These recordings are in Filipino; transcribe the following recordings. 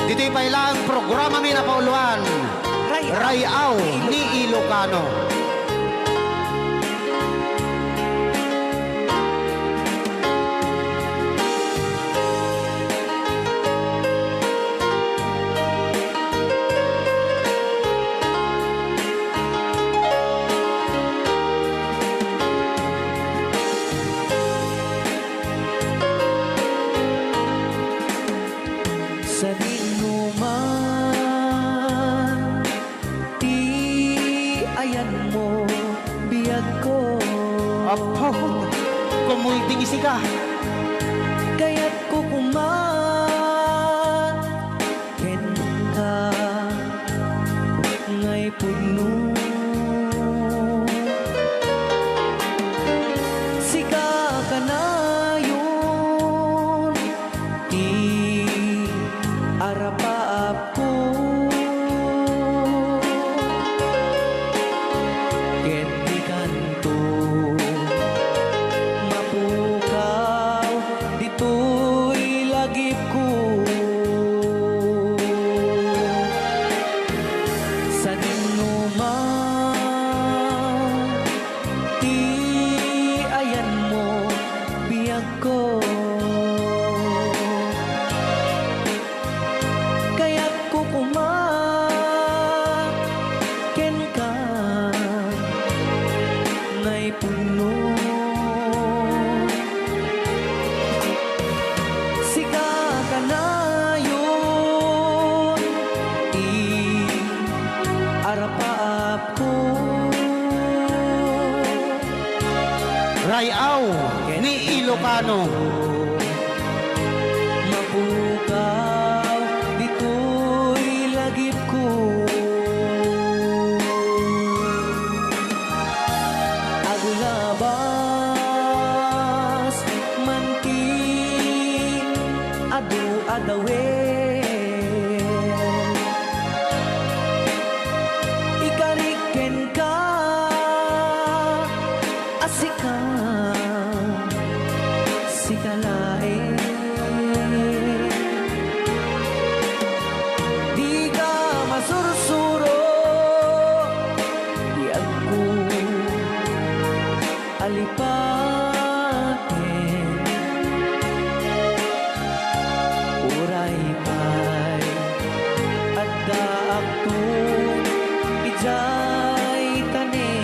Dito'y pailang programa may napauluan. Rayaw ni Ilocano. Sa dinuman, di ayan mo, biyag ko. Apo, kumulting isi ka. Kaya't kukuman, ken ka, ngay puno. Sika ka na yun, arapaap ko. Ket di kanto mapukaw, dito'y lagip ko. Sa dinuman, di ayan mo, biyag ko. Kaya't kukuman, ken ka, ngay puno. Sika ka na yun, arapaap ko. Rayaw ni Ilocano. Mapukaw, dito'y lagip ko. Agulabas, manti, adu-adawen. Ikariken ka, asika, sikalain. Di ka masursuro, di ako alipatin. Uray pa'y at daak to, ijay tanin.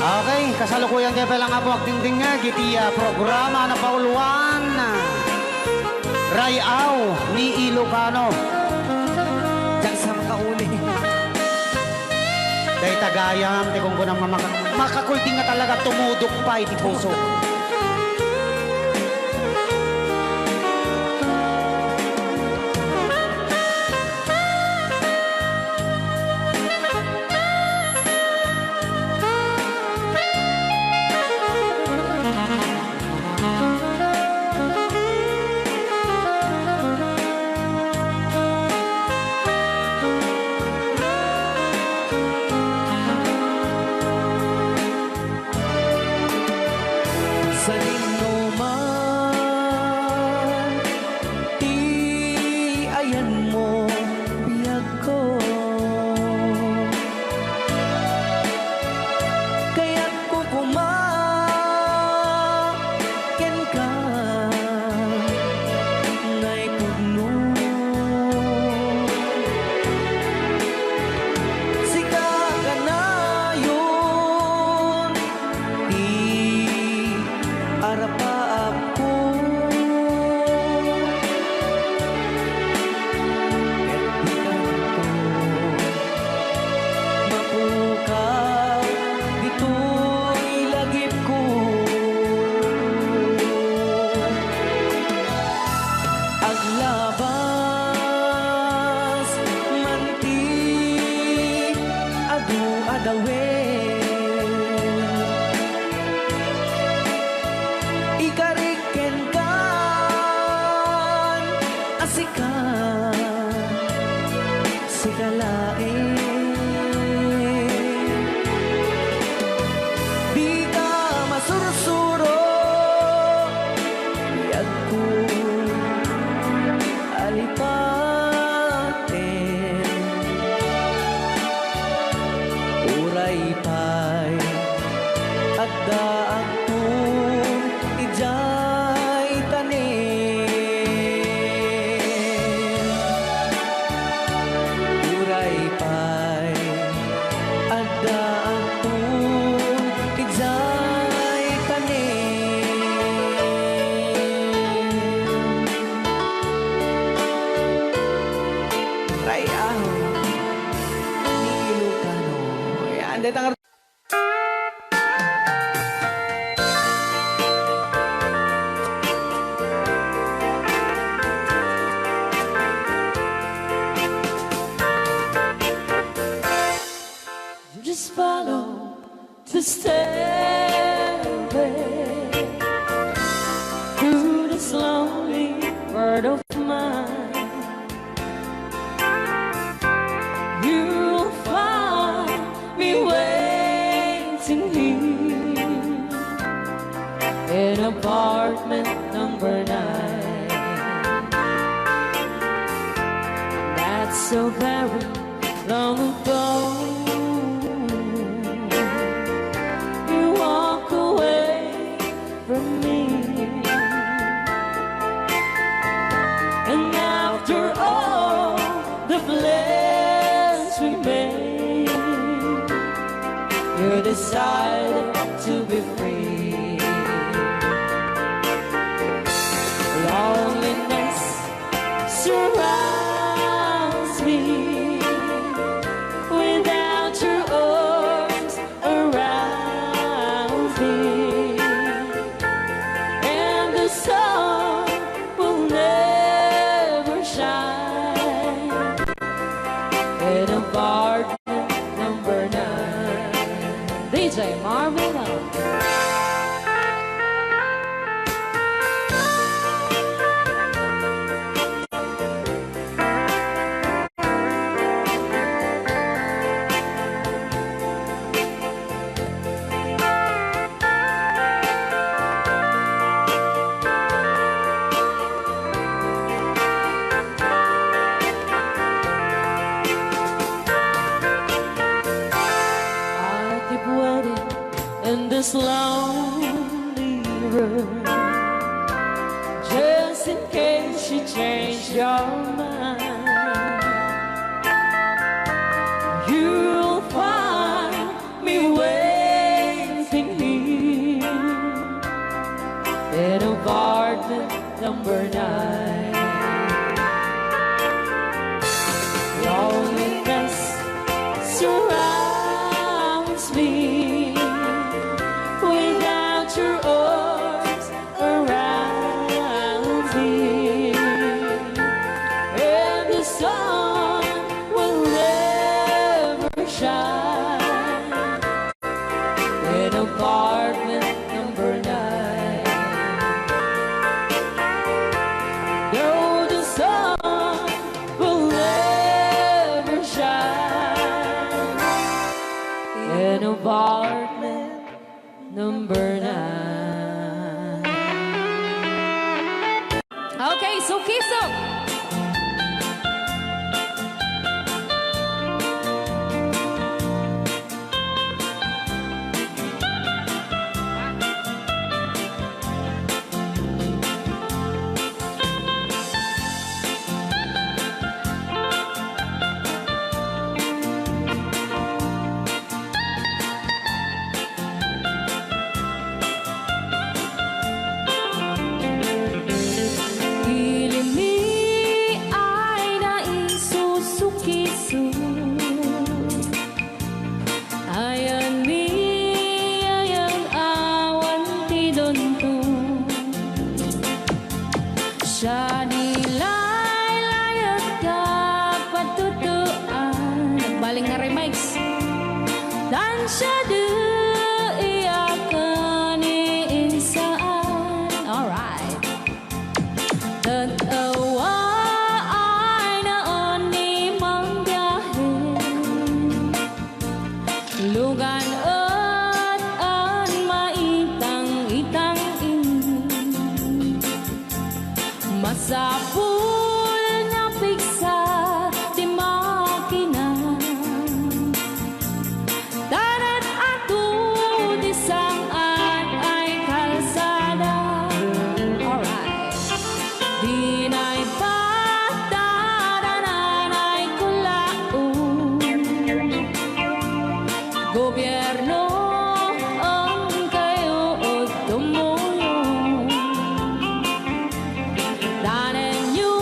Okay, kasalukuyan kayo palang nga po agtingting nga. Gitiya programa na pauluan. Rayaw ni Ilocano. Diyan sa makauli. Dahil tagayam, di kung kunang makakulting nga talaga tumudok pa iti puso. heart of mine. You'll find me waiting here in apartment number 9. That's so very long ago. You walk away from me, and after all the plans we made, you decided to be free. Loneliness surrounds me without your arms around me, and the sun will never shine in apartment number 9. DJ Marvin Love. I keep waiting in this lonely room, just in case you change your mind. You'll find me waiting here in apartment number 9. Loneliness surrounds me without your arms around me, and the sun will never shine in apartment number 9. No, the sun will never shine in apartment number 9. Okay, so Kiso. Piling mi ay naisusukiso, ayan mi ayang awan ti donto. Siya nilay layat ka patutuan. Baling nga remix. Dan siya di iyakan iisaan. Alright. Tatawa ay naon ni mang biyahe, lugan at an maitang-itang ini, masapul na piksa di makina, darat ato di saan ay kalsada. Alright. Dinay patadanan kulaon, gobyerno ang kayo o tumulong. Danan nyo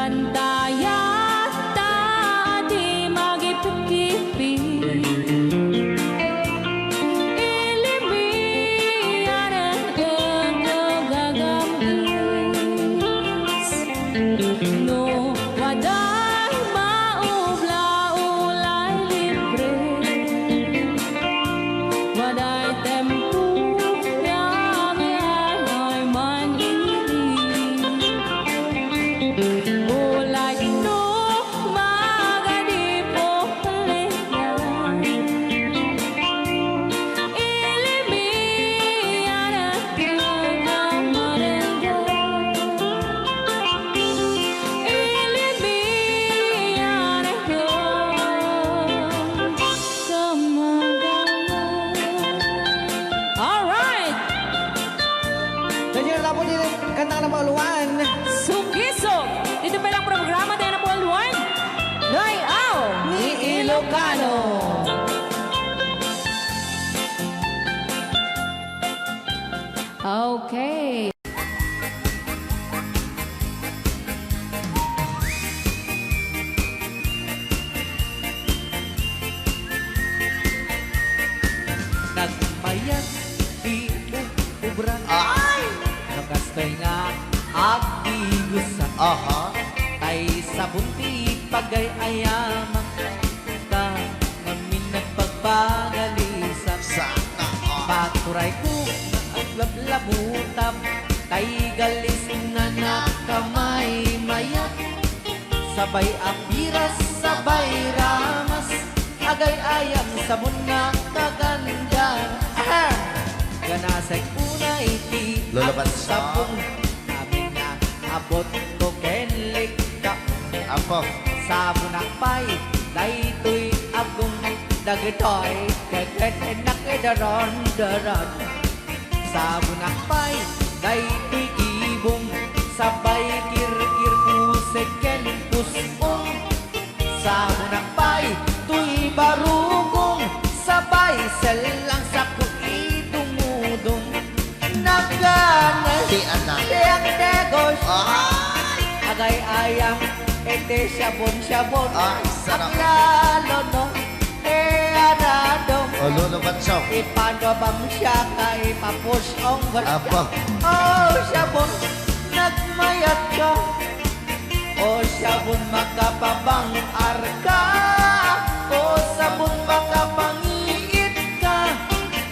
Bantayat tadi magipikipi Ilimianan ang gagambis No waday maubla-ulay libre Waday tempo yang ay manili Ulay no magadipo kaliyan Ilimian at kagamarenga Ilimian at kagamarenga Alright! Nandiyan na po din kanta ng Pauluan. Sugisog! Dito pa lang programa tayo na Pauluan. Ngayaw ni Ilocano. Okay. Nagmayat di ubran. Ay! Nakastoy nga agigusan. Aha. Tay sa bunti pagay ayaman. Ka ngamin nagpagpagalisan. Sana. Paturay ko at lablabutab. Tay galis na nakamay mayat. Sabay apiras, sabay ramas. Agay ayam sabon nga kaganda. Ganasay unay ti Lulaban at sa- sabon. Amin na abot ko kenlik ka. Apo. Sabon akpay, daytoy agong dagitoy. Keket nakidaron-daron. Sabon akpay, daytoy ibong. Sabay kir-kir puseken pusong. Sabon akpay, tuy barugong. Sabay selang sa kuidumudong. Naganas, Di anak. tiyang negos. Ay! Agay ayam, ete syabon-syabon. Ay, sarap. Ang lalo no, anado. O, lulubat siya. Ipanobam siya kay papusyong Apo. Oh, syabon, nagmayat ka. Oh, syabon, makapabang arka. Oh, sabon, makapangiit ka.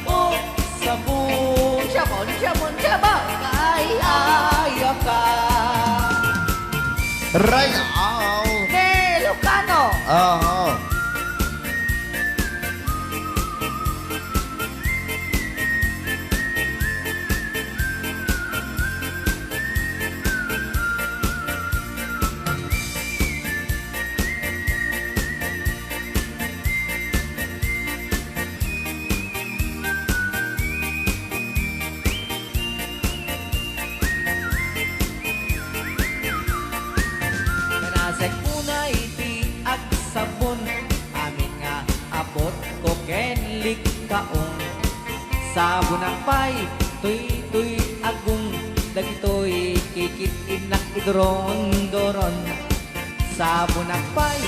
Oh, sabon, syabon, syabon, syabon. Ay, ayaw ka. Right out. Ne, Lucano. Oo. Kanasay unay ti ag sabon. Amin nga abot ko kenlik kaong. Sabon ang pay, tuy agong. Dagitoy kikit inak idron-doron. Sabon ang pay,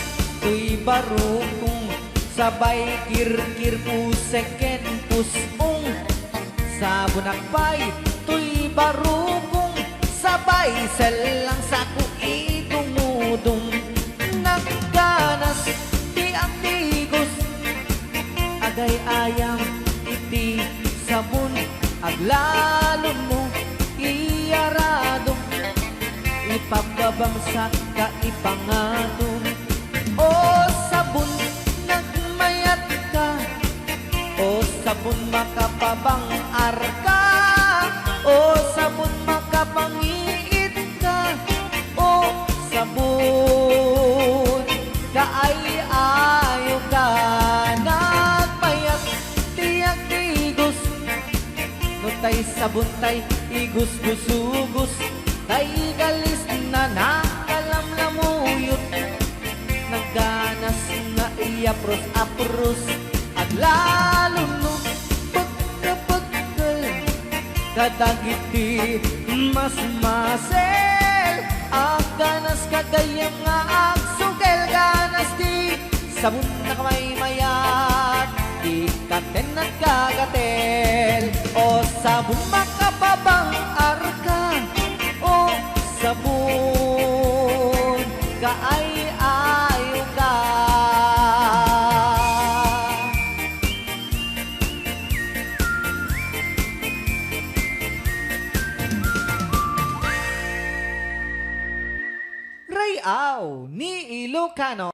tuy barukong. Sabay kir-kir puseken pusong. Sabon ang pay, tuy barukong. Sabay selang sa kuidumudong. Nagganas ti ang tigos. Agay ayam iti sabon. Aglalo mo iyarado. Ipababangsak ka ipangatong. O sabon nagmayat ka. O sabon makapabang arka. O sabon makapangiit ka. O sabon kaay-ayo ka. Nagmayat tiyak tigos. No tay sabon tay igus-gusugos. Tay galis na nakalamlamuyot. Nagganas nga iyapros-apros. At lalo no pagkapagkal. Kadagiti mas masel. ganas kagayam nga agsugel ganas di sabon na kamay mayat ikaten at kagatel o sabon makapabang arka o sabon kaay-ayo ka. Rayaw ni Ilocano.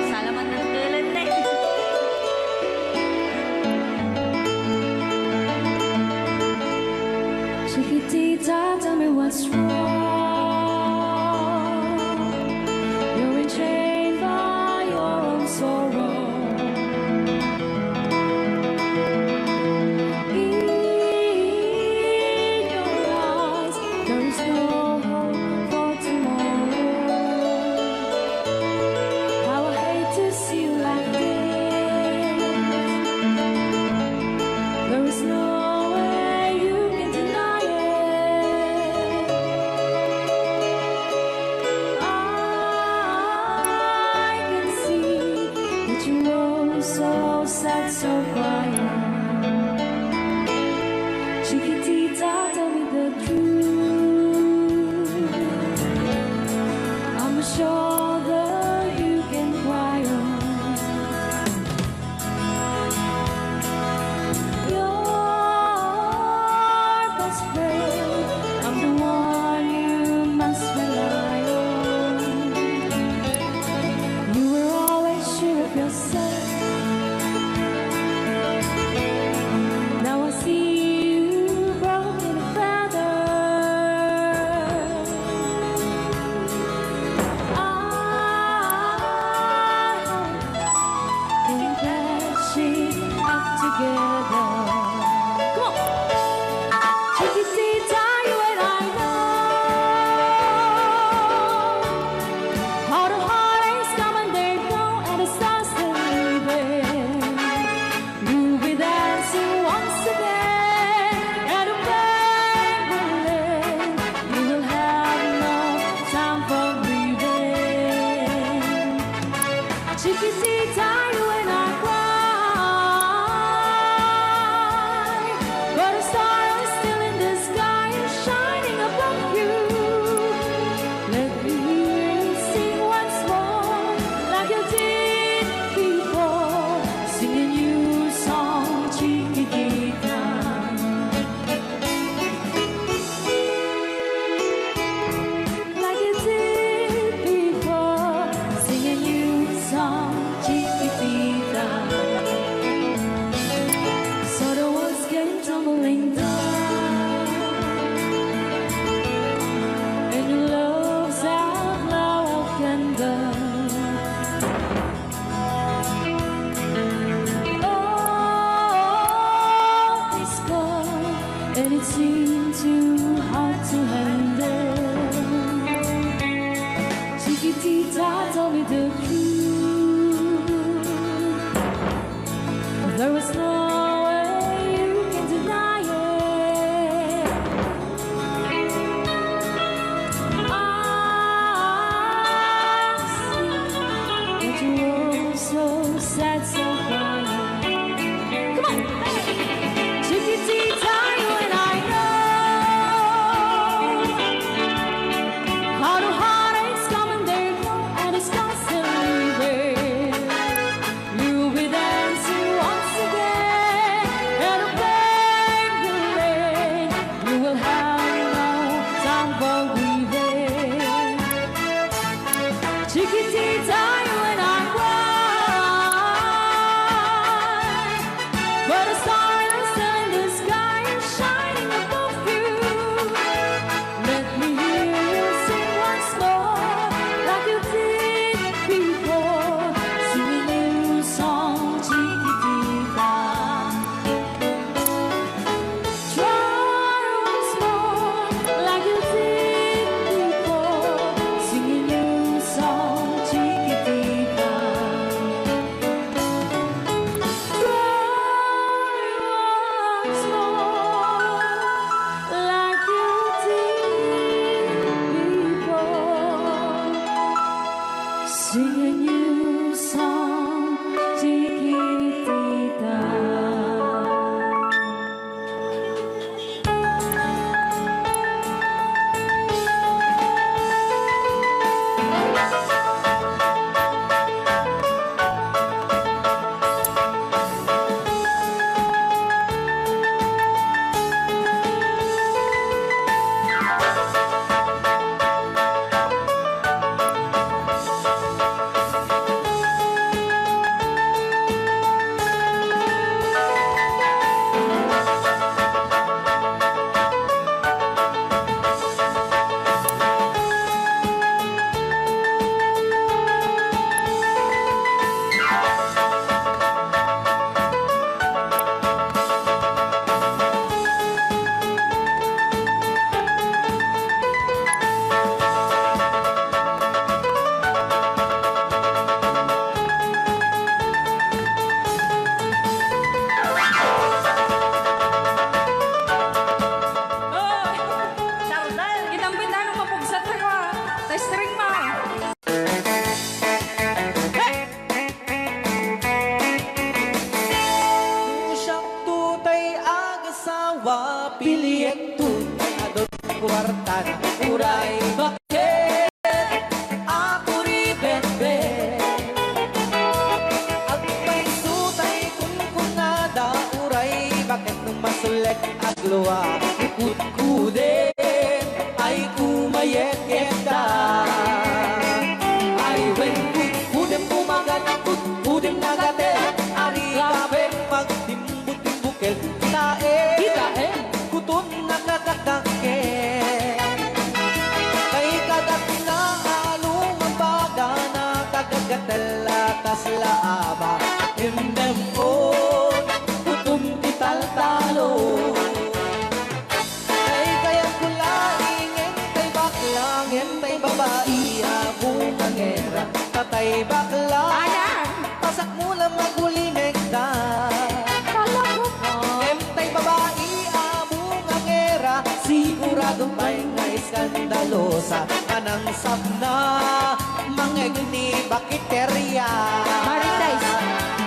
Salamat ng tulad na Chiquitita, tell me what's wrong. You're enchained by your own sorrow. In your eyes, there is no hope for tomorrow. How I hate to see you like this. There is no way you can deny it. I can see that you are so sad, so quiet. Chiquitita, tell me the truth. I'm a shoulder you can cry on. Your best friend, I'm the one you must rely on. You were always sure of yourself. Now I see you broken a feather. I think that she up together. Come on, Chiquitita, you and I know how the heartaches come and they go, and the stars are leaving. You'll be dancing once again, and the pain will end. You will have no time for breathing. Chiquitita, you and I cry, but a star is still in the sky and shining above you. Let me hear you sing once more, like you did before. Sing a new song, Chiquitita. Like you did before. Sing a new song, Chiquitita. nagluwa Kudkudin ay kumayeketa Ay when kudkudin pumagat Kudkudin nagatel Ari kape magtimbut-timbukel Kitae Kutun nakakakake Kay kagat na along ang baga Nakakagatel atas laaba Indemon Kutum tital-talo Kay kayang kulaing Entay baklang Entay babae Abong angera Tatay baklang Pasak mo lang magulimeg na Entay babae Abong angera Sigurado may nga iskandalosa Anang sabna Mangeg ni bakiterya Maritais.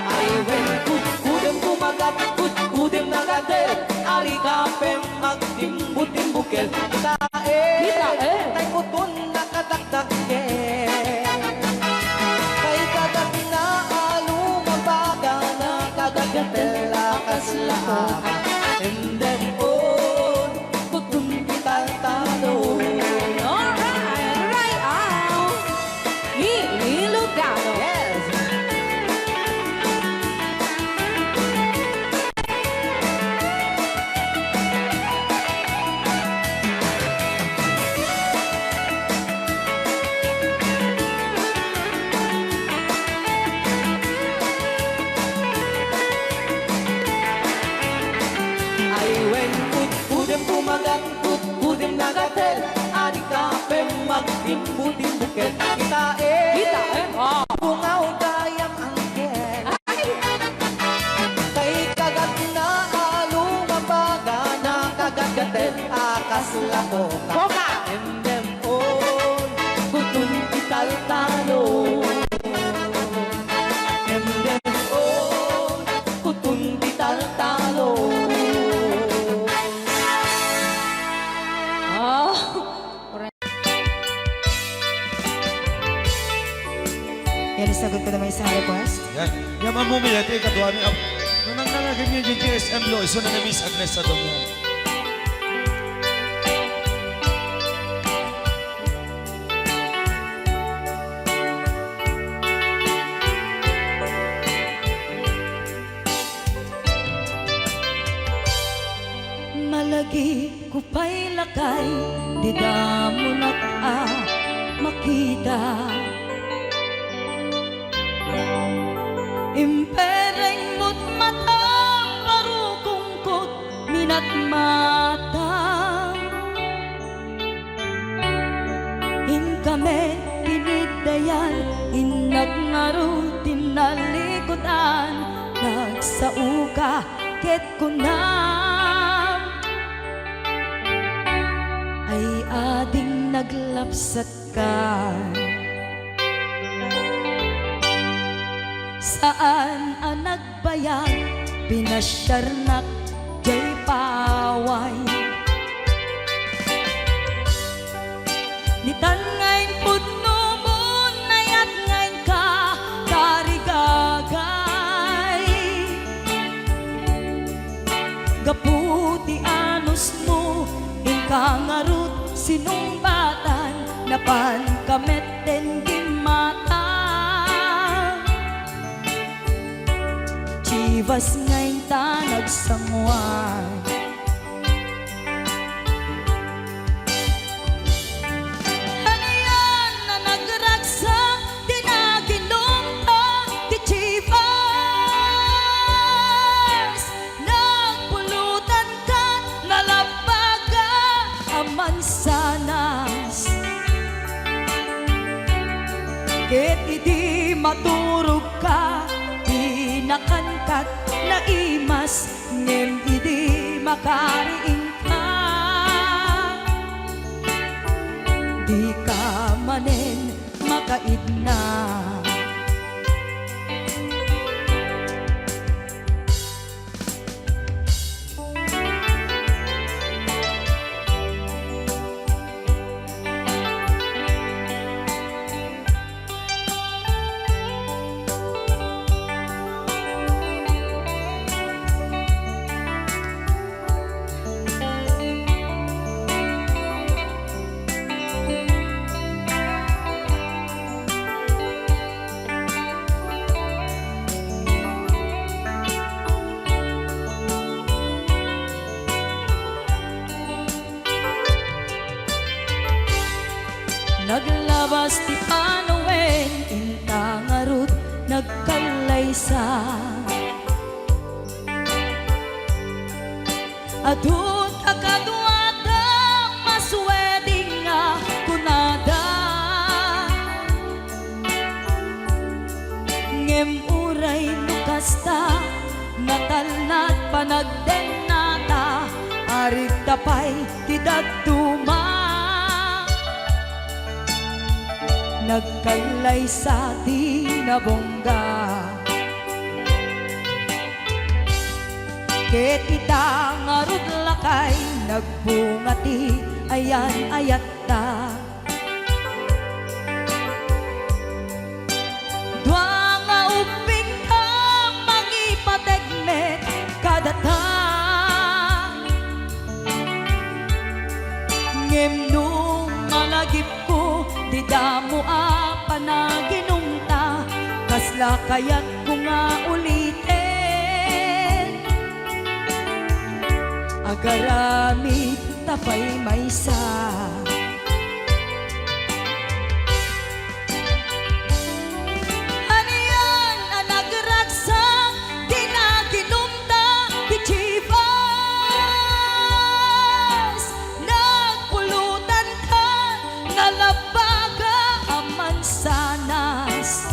Ay when kudkudem kumagat Kudkudem nagadel Ari kapem magtimbut-timbukel Kitae Tay kutun nakadakdake Kay kagat na alumabaga Nakadagatel lakas laaba And then on Kutun kital-talo Alright, right out. Ilugano. Yes Ay when kudkudem kumagat Kudkudem nagatel Ari kapem magtimbut-timbukel Kitae Bungaw kayang angkel Kay kagat na alumabaga Nakagagatel akas lakoka Koka. Endem on Kutun kital-talo Endem on Kutun kital-talo Oh. Yan, isagot ko naman isang request. Yan. Yan mamumili. Ito yung kadwa niya. Nung nangnangagin niya yung GSM Lo, iso na na Miss Agnes sa domo. Malagi ko pa'y lakay, di da mo na makita. Impereng mo't mata, parukungkot, minat mata. In kami, pinigdayan, inag ngaro, tinalikutan, nagsauka, ket ko na. Ay ading naglapsat ka. Saan ang nagbayag, pinasyarnak, jay paway. Nitan ngayon pudno mo, nayat ngayon ka, karigagay. Gaputi anos mo, kangarut sinumbatan napan kamet den gimata Chivas ngayon ta nagsangwan Ano yan na nagragsak tinaginom ta ti Chivas nagpulutan ka nalabaga mansanas ket idi maturog ka pinakankat na imas ngem idi makariing ka di ka manen makaidna maysa Adut akaduada masweding nga kunada Ngem uray lukasta natalnat panagdenata Arit tapay tidagtuma Nagkalay sa tinabongga Ket ita ngarud lakay nagbungati ayan ayat ta Dua nga uping ka mangipategmet kadata Ngem nung malagip ko di damo a panaginumta kasla kayat ko nga ulitin Agaramit tapay maysa Haniyan ang nagragsak di naginumta di Chivas Nagpulutan ka nalabaga ang mansanas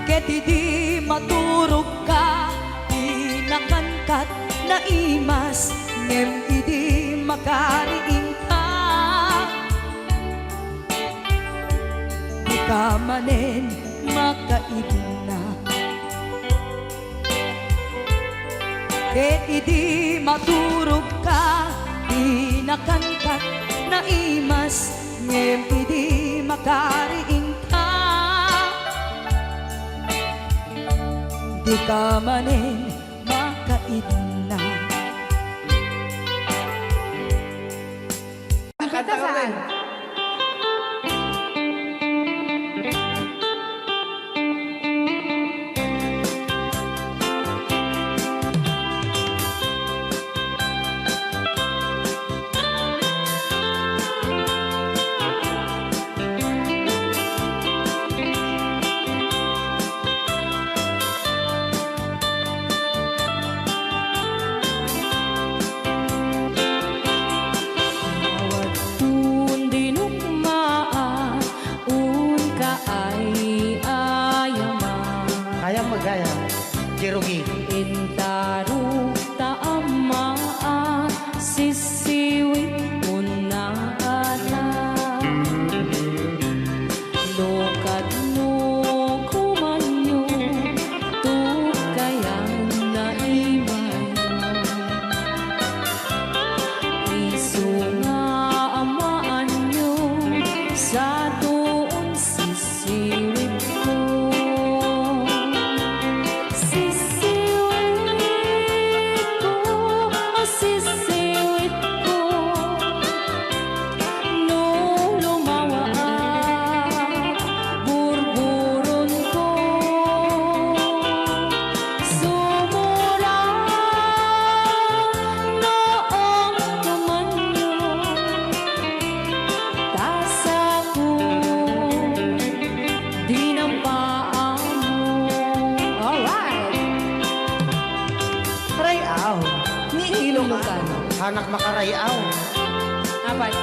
Ket di maturog ka nakankat na imas ngem idi makariing ka di ka manen makaibna ket idi maturog ka di nakankat na imas ngem idi makariing ka di ka manen kaidna Kanta ka rin. Magaya, Jerugi. Intaruk taamaan sisiwit mo na alam Lokat mo kumanyo tukayan na imay Isu nga amaan nyo sa doon sisiwit ko Hanak makarayaw. Apay?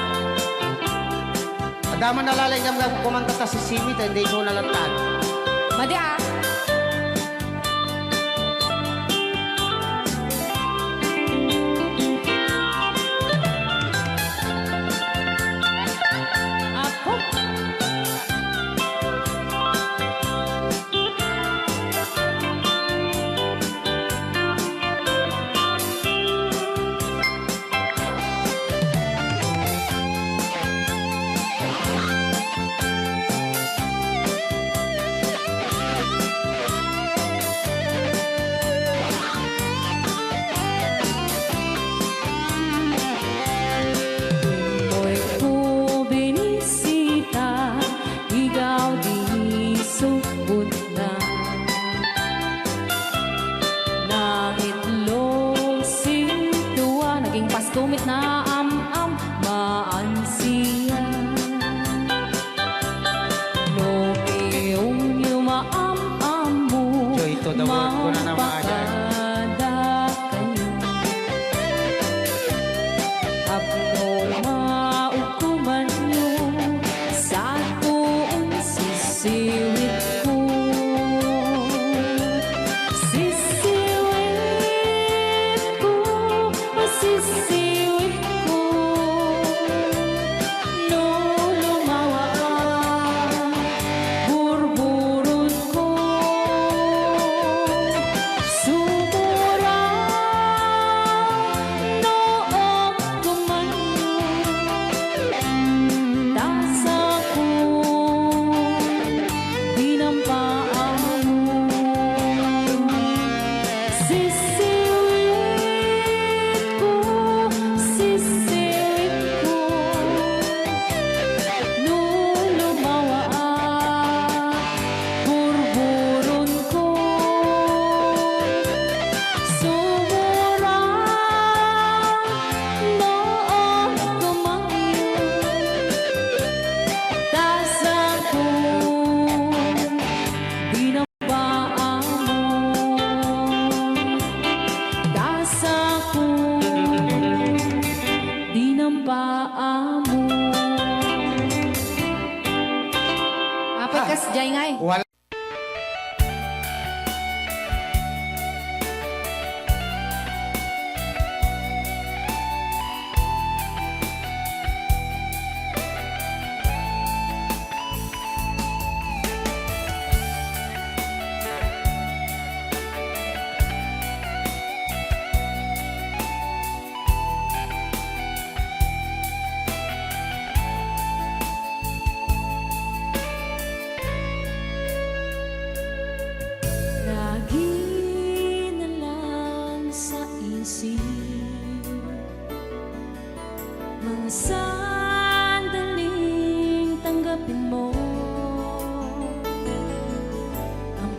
Adaman nalalay nga kumanta ta si Simi, hindi ko nalatag. Madi ah! Ako?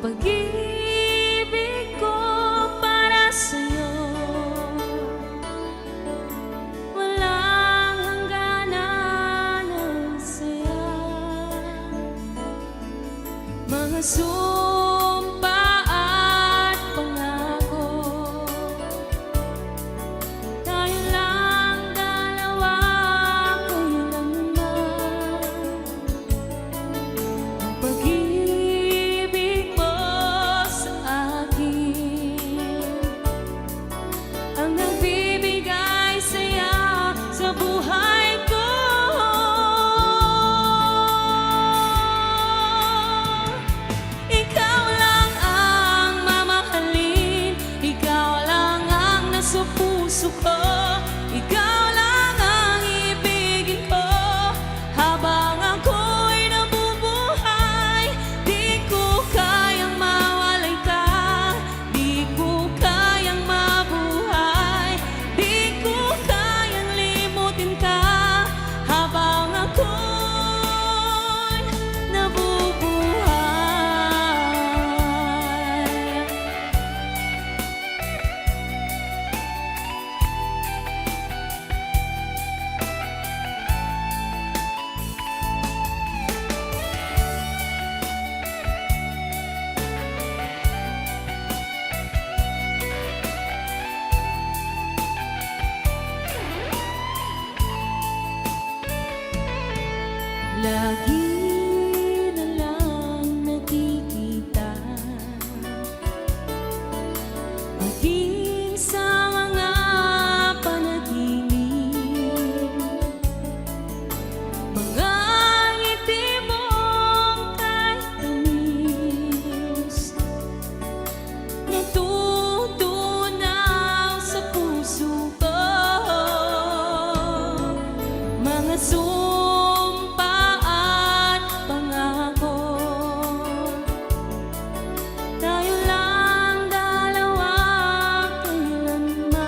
pag-ibig ko para sa'yo walang hangganan ng saya. Mga sumpa at pangako, tayo lang dalawa kailanman. Ang pag-ibig mo sa akin ang nagbibigay saya sa buhay ko. Ikaw lang ang mamahalin, ikaw lang ang nasa puso ko, ikaw lang ang ibigin ko habang ako'y nabubuhay. Di ko kayang mawalay ka, di ko kayang mabuhay, di ko kayang limutin ka habang ako'y nabubuhay. Lagi na lang nakikita, maging sa mga panaginip, mga ngiti mong kahit tamis, natutunaw sa puso ko. Mga sumpa at pangako, tayo lang dalawa kailanman.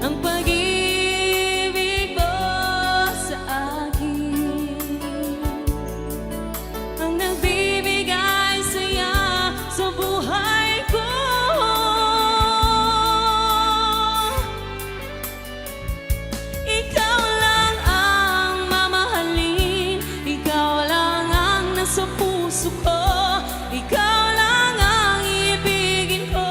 Ang pag-ibig mo sa akin ang nagbibigay saya sa buhay ko. Ikaw lang ang mamahalin, ikaw lang ang nasa puso ko, ikaw lang ang ibigin ko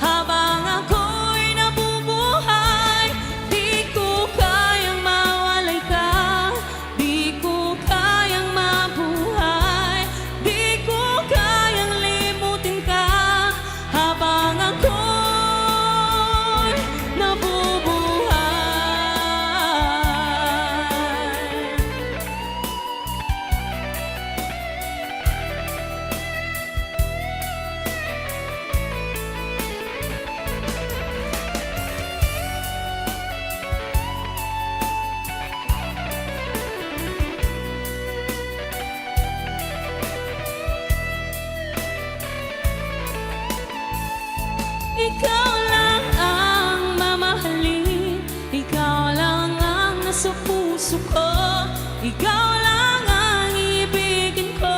habang ako'y nabubuhay. Di ko kayang mawalay ka, di ko kayang mabuhay, di ko kayang limutin ka habang ako'y nabubuhay. Ikaw lang ang mamahalin, ikaw lang ang nasa puso ko, ikaw lang ang ibigin ko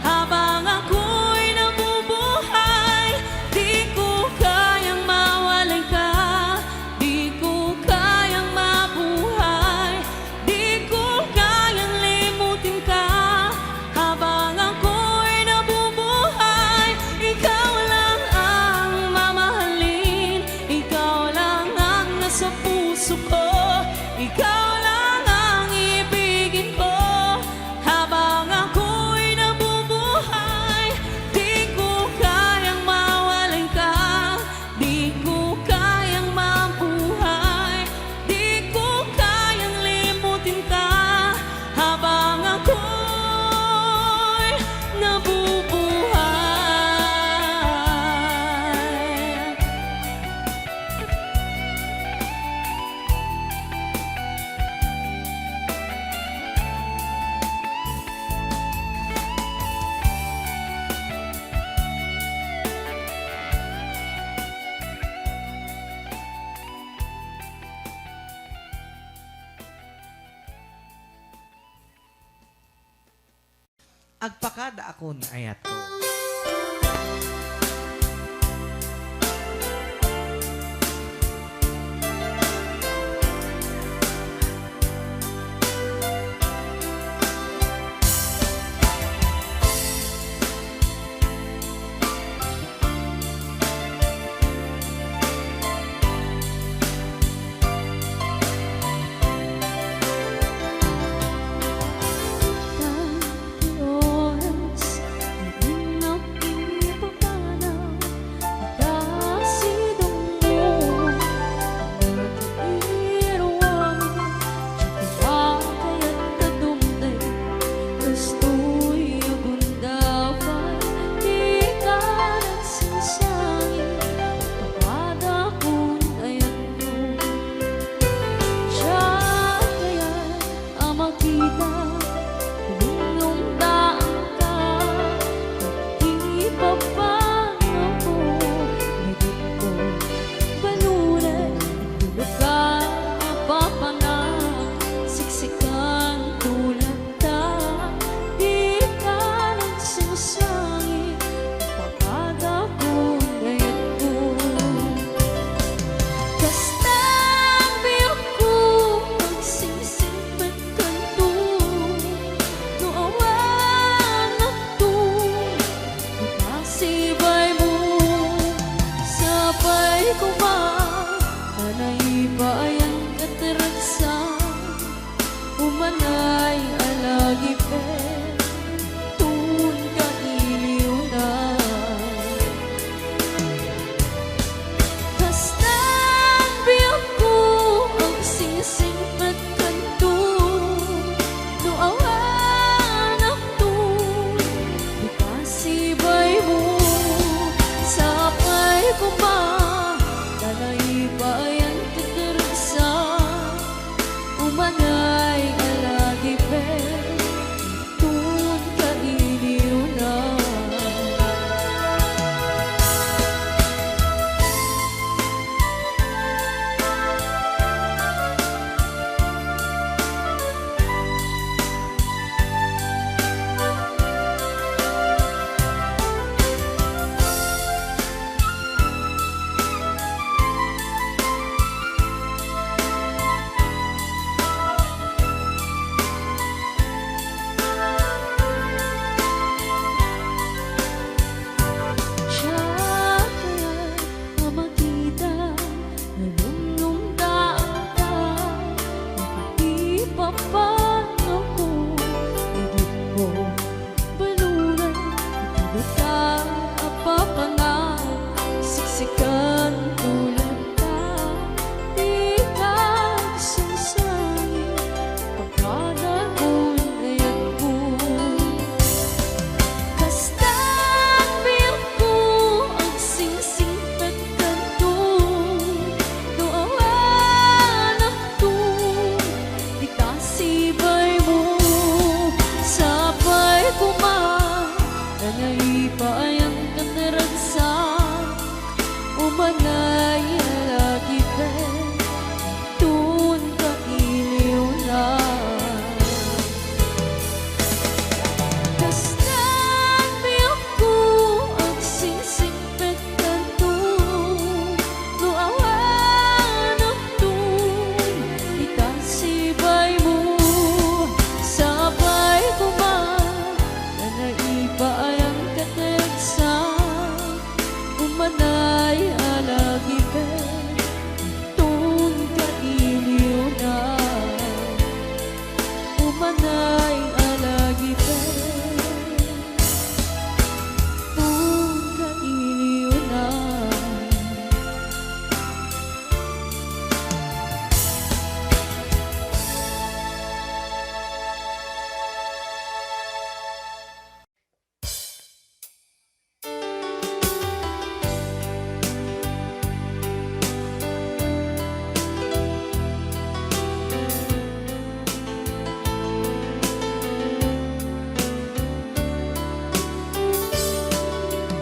habang ako'y nabubuhay. Di ko kayang mawalay ka, di ko kayang mabuhay, di ko kayang limutin ka habang ako'y nabubuhay. Ikaw lang ang mamahalin, ikaw lang ang nasa puso ko, ikaw lang ang ibigin ko agpakada akon ayat ko. oras, hindi na pinapapanaw, nakasidong mo, nag-iirwang, kaya't kadumday, gusto'y agundafay, di ka nagsasangin, pakada kong ayan mo. Siya kaya't ang makita, lumdaan ka, hindi pa paano ko, naging ko, balunan, tulog ka, mapapanang, siksikan tulad ta, di ka nagsasangit, pakada ko ngayon ko. Kastang biyok ko, magsisimpat kanto, no awan ako, nakasibay mo, sabay ko ba, nanay ba ang kataragsan, umanay alagi pe, tun ka iliw na. Kastang biyok ko, ang sisimpat kanto, no awan ako, ikasibay mo, sabay ko ba, nanay ba ang kataragsan, umanay alagi pe, tun ka iliw na. Siya kaya't ang makita, nalulungdaan ka, hindi pa paano ko, naging mo, balunan, tulog ka, apapangan, siksikan tulad ka, di ka nagsasangit, pakada ko'y ayan ko. Kastang biyok ko, ang singsingpet kanto, no awan ako, di kasibay mo, sabay ko ma, nanay pa ang kataragsan, umanay alagi pe, tun ka iliw na. Kastang biyok ko, ang singsingpet kanto, no awan ako, ikasibay mo, sabay ko ba, nanay ba ang kataragsan, umanay alagi pe, tun ka iliw na. Umanay alagi pe, tun ka iliw na.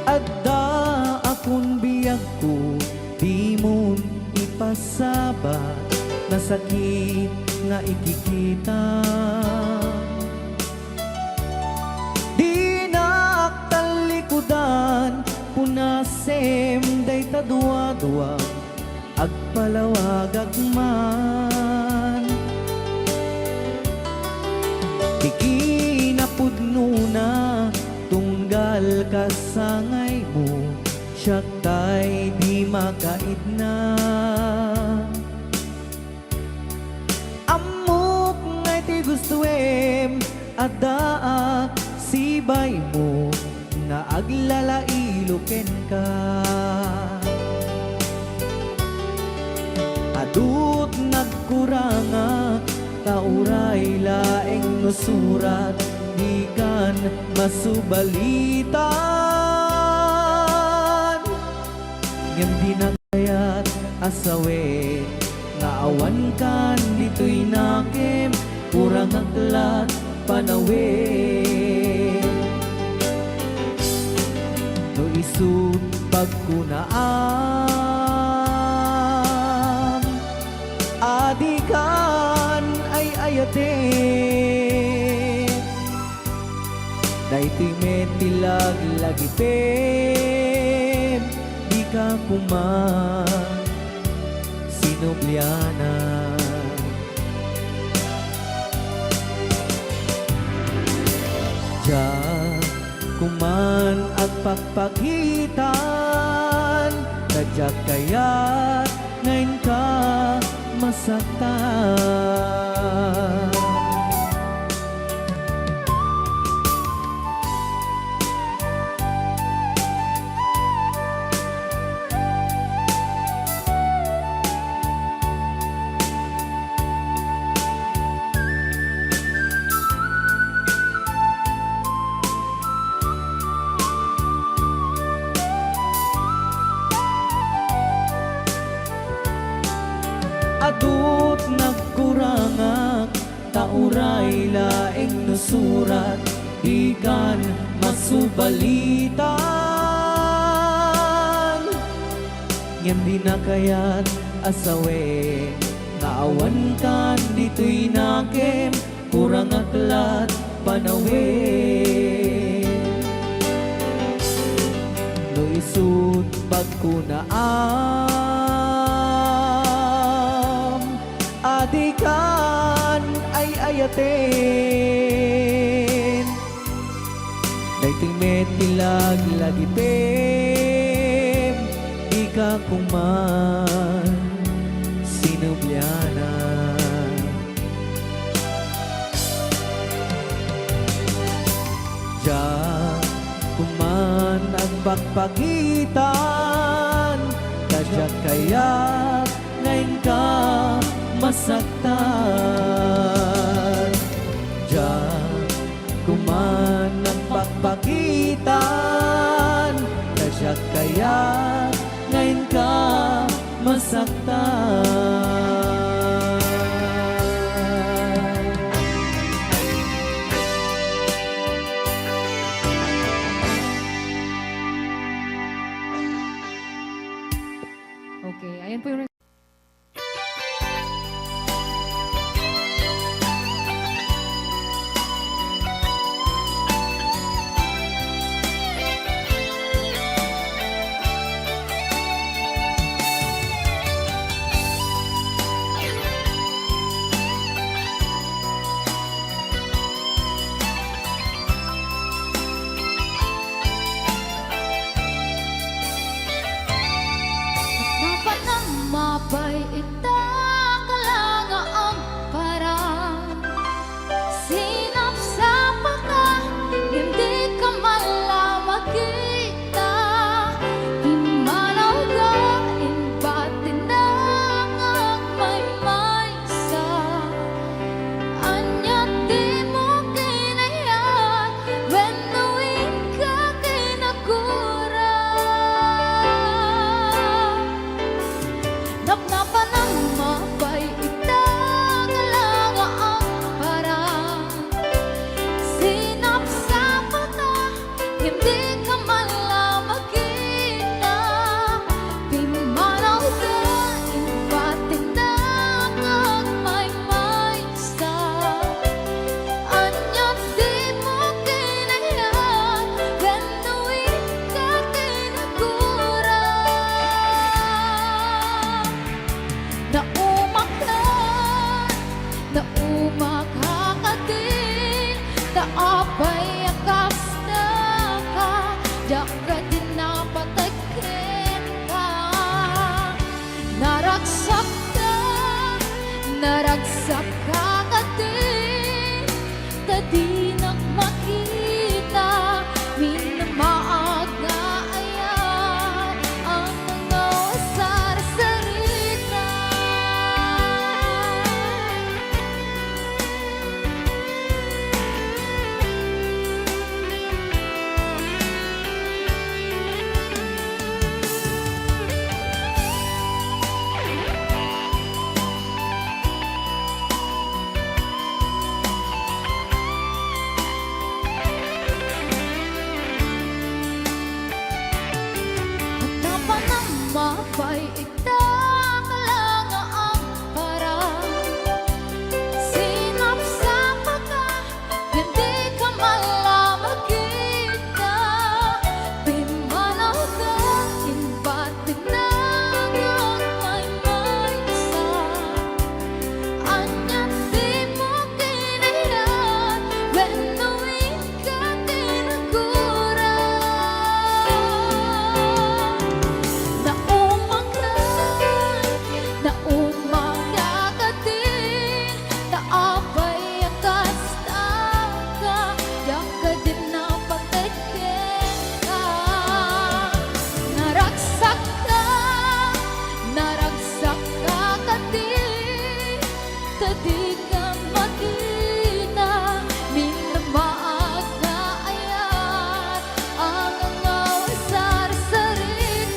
Adda akong biyag ko, di mo ipasabat, na sakit nga ikikita. Di Masem day tadwa-dwa agpalawag agman Ikinapudno na tunggal kasangay mo siya tay di makaid na Amok ngay ti gustuem adaak sibay mo na aglalailuken ka Adut nagkuranga tauray laeng nusurat di kan masubalitan ngem di nakayat asawe nga awan kan dito'y nakem kurang aklat panawe no isut pagkunaan adikan ay ayate daytoy metilag lagipem di ka kuman sinubliana Diyan kuman at pagpagitan Tadyak kaya't ngayon ka masaktan Adut nagkurangak tauray laeng nusurat ikan masubalitan ngem di nakayat asawe nga awan kan dito'y nakem kurang aklat panawe no isut pagkunaan adikan ay ayaten daytoy metilag lagipem di ka kuman sinubliana Diyan kuman ang pagpagitan kadyak kaya't ngayon ka masaktan Diyan kuman ang pagpagitan Kadyak kaya ngayon ka masaktan Okay, ayan po yung Dapat naman Pa'y lang ang parang sinapsapa ka, hindi ka malaman kita. Pimanaw ka, ba't tinangyang may isa? Anyat di mo kinayan, benuin ka tinagura. Naumang ka din, naabay ang kastaka, yak ka din na pagteken ka. Naragsak ka din, tadi ka makita, minamaag na ayat, ang angaw sar-sarita.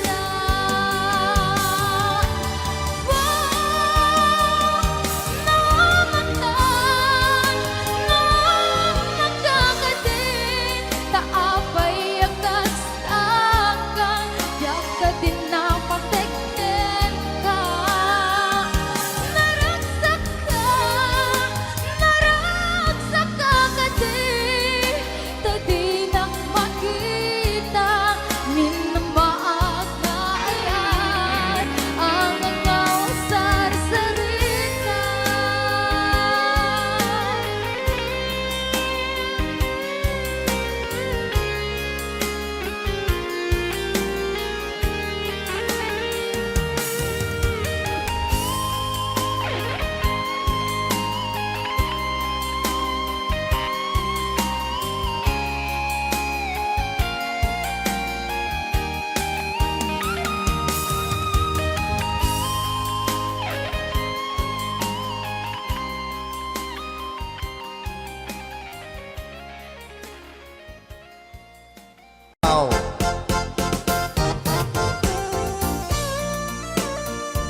Wow.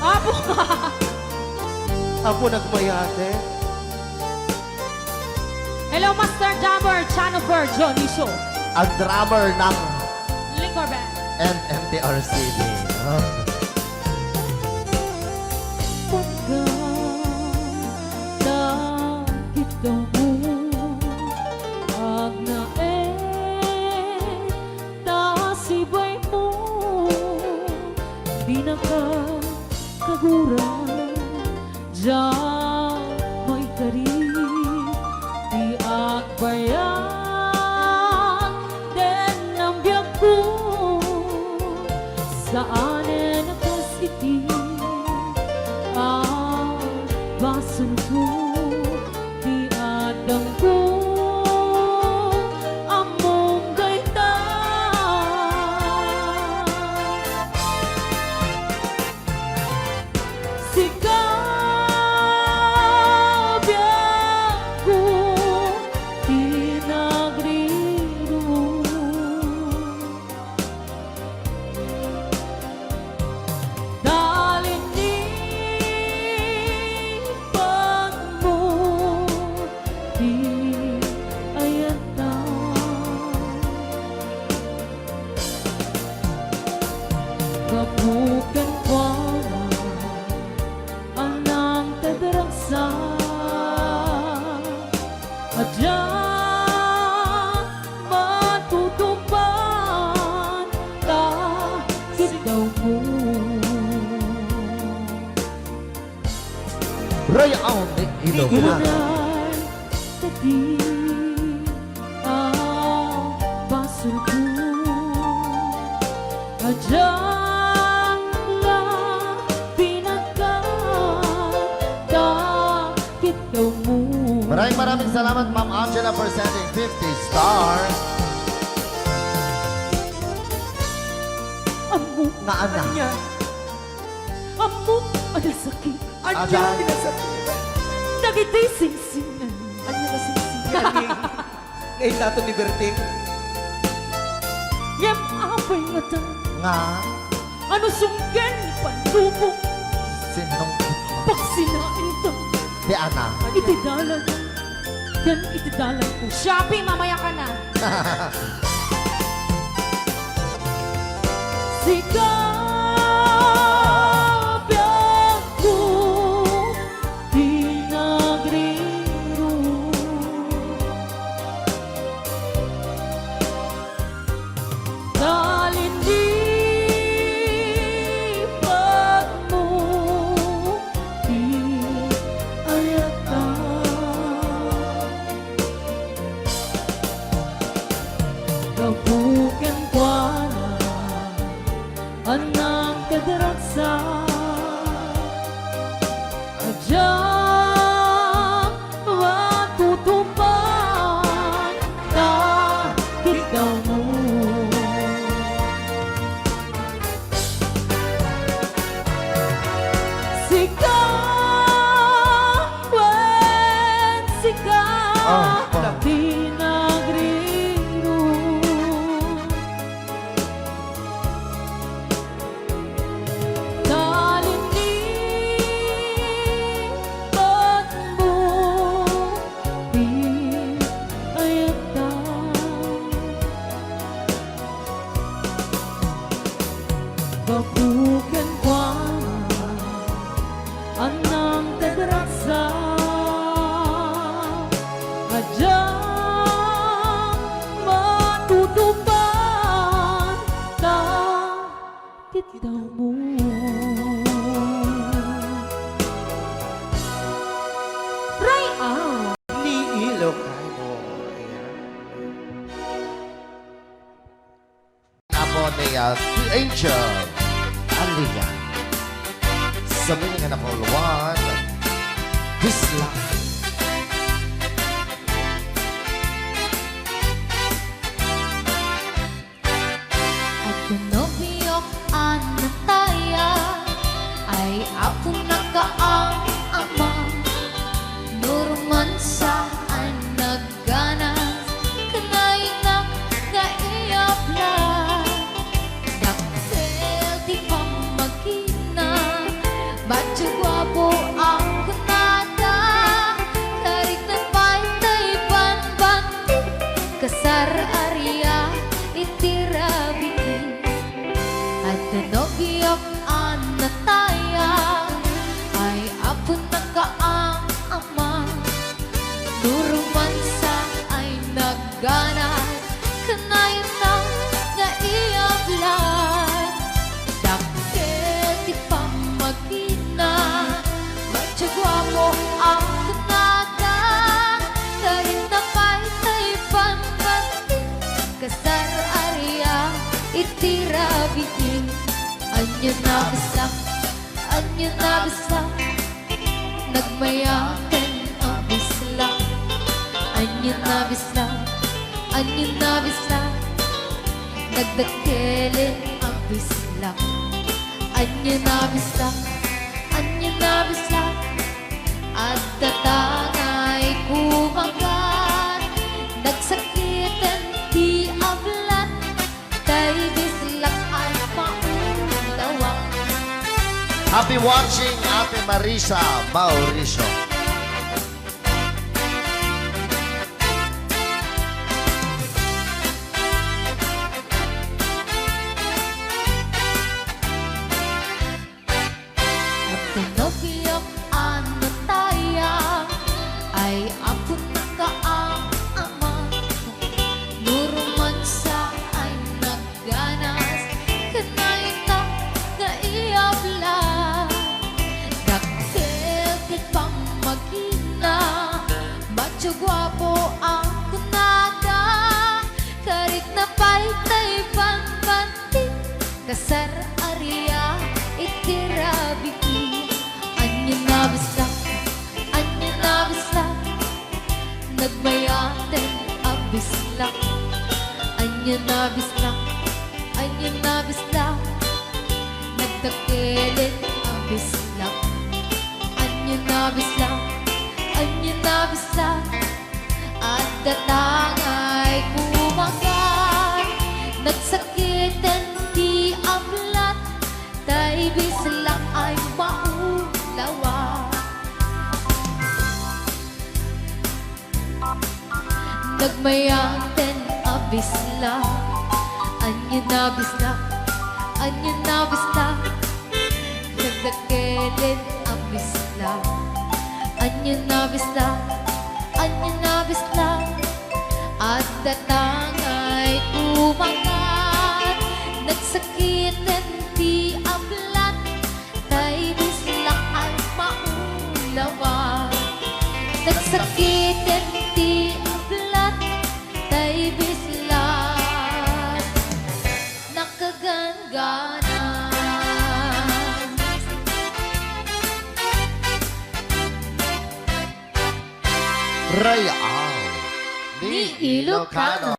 Apo! Apo nagmayate. Hello, Master Jammer, Chanover, Johnny Show, Ang drummer ng Liquor Band. MMTRCB. Pagkakita mo, tasibay mo, di nakakagura, diyan mo'y tarik, di agbayan, den ang biyak ko, saan nakasiti, ang basan ko, di adang ko, among gaita. Sikabyaku tinagriru, dalinipan mo di ayata. Kabukan kwa anang tadarangsa, adyan matutupan takit daw mo. Rayaon ni Ilonggo. Ilan tadi ang basol ko, adyan lang pinagkatakit daw mo. Maraming salamat Ma'am Angela for sending 50 stars. Amo, Na ana. amo, ada sakit. Ajan. Nagitay singsingan. Ano na sisiyan ni? Ngayon nato ni Berting. Yam apay nga ta. Nga. Ano sunggan ni pandubok. Sinong Pag sinain ta. di ana. Itidalan. Yan itidalan ko. Shopee, mamaya ka na. Sigaw mabuken kwa anang tagrasa adyang matutupan ta kita mo. Right out. Ni Ilocano. Apo ni The Angel Aliga. Sabi nga na Paul Juan, this life. At pinobiyok anataya ay ako nakaang ama. Nurman saan nagganas kanainak kaiyapla. Daktel di pamagina Bacho guwapo ang kunada. Karik na pantay banbanti kasar area itirabi. At nobiyok anataya ay ako nakaang ama. Duruman sa ay nagganas kanayon ng naiablan. Daktil di pamagina Matsagwamo ang kunada. Karin na pa'y panbanti kasar area itirabiin. Anyo na bisa nagmayakan ang bisla. Anyo na bisa nagdakelin ang bisla. Anyo na bisa at tatangay kumagat. Nagsakitan di ablan kay bislak ay maulawa. Happy watching, Ate Marisa Mauricio. At pinobiyok anataya ay ako nakaang ama. Nuruman sa ay nagganas kanayon na naiyabla. Daktil di pamagina Bacho guwapo ang kunada. Karik na pa'y banbanti kasar area itirabi. Anyo na bisa nagmayaten ang bisla. Anyo na bisa nagdakelin ang bisla. Anyo na bisa at datangay kumagat. Nagsakitan di ablat tay bislak ay maulawa. Nagmayaten ang bisla. Anyo na bisa nagdakelin ang bisla. Anyo na bisa at datangay kumagat. Nagsakitan di ablat tay bislak ay maulawa. Nagsakitan di ablat tay bislak nakagangana. Rayao Ni Ilocano.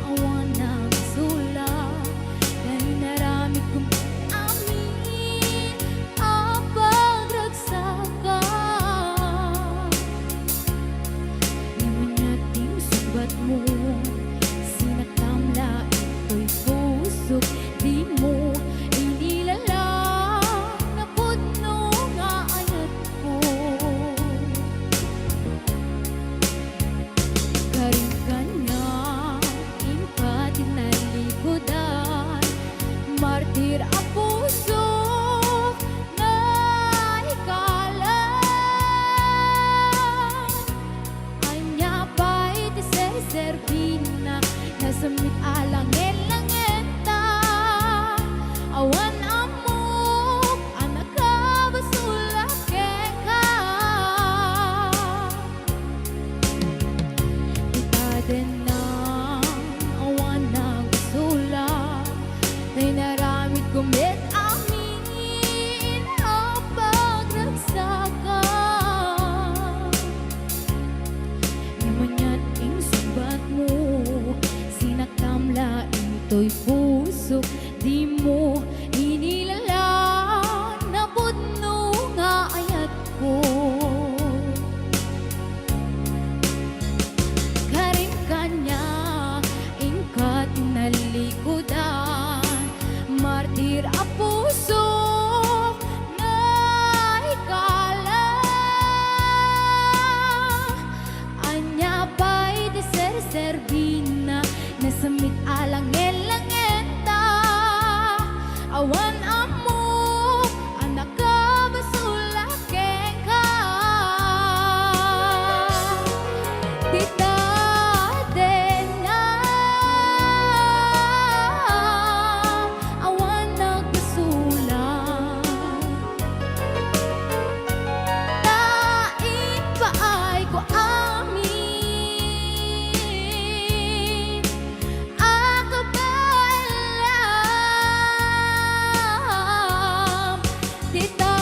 Awan ng sula martir ang puso na ikalang anya pa'y tiserserbina nasamit alang elangenta awan amok anak ka basulak ka itaden na awan nagsulak Tay naramit kumit amin ang pagragsakan Imanyan ing subat mo Sinaktamla into'y puso Di mo inilala na pudno nga ayat ko Karin kanya ingkat nalikudan Martir a puso na ikala Anya pa'y deserserbina Nasamit alang elangenta Awan amok anak ka basulak ka Tita Dena awan nagsulat Tain pa ay ko amin Ako ba alam Tita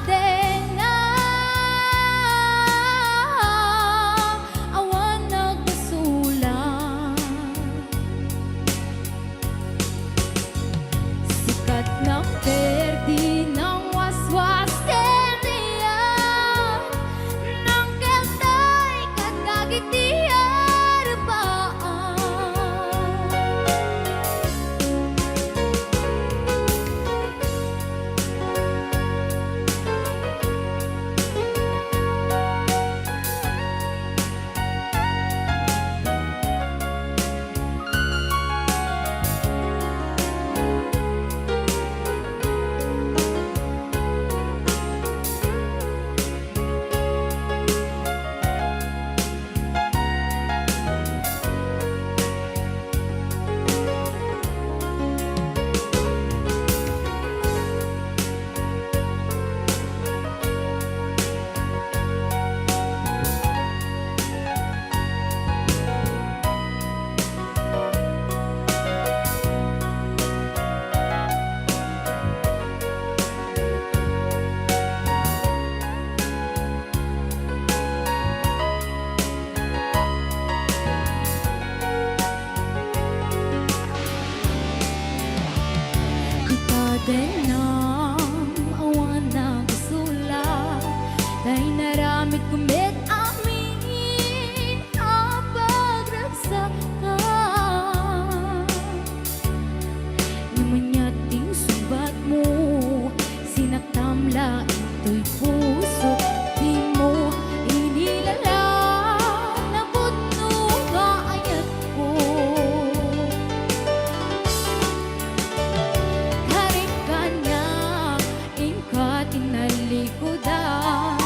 Dena awan nagsulat Sikat ng perdi ng waswas keriyan Nang keltay kagagitiar baan Kadenang awan nagsulat Tay naramit kumit amin ang pagragsakan Namanyating subat mo Sinaktamla ito'y puso Di mo inilala na pudno nga ayat ko Karin kanya ingkat inalikudan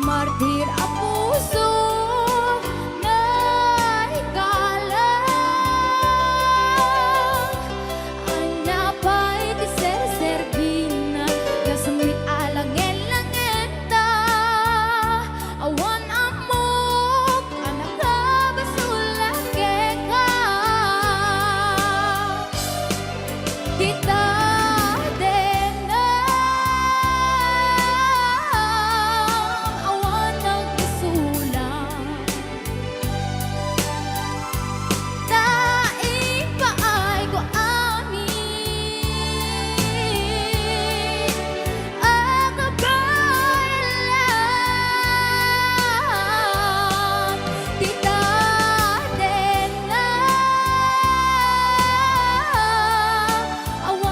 Martir a puso na ikala Anya pa'y tiserserbina Nasamit alang elangenta Awan amok anak ka basulak ka Tita Dena awan nagsulat Tain pa ay ko amin Ako ba alam Tita Dena awan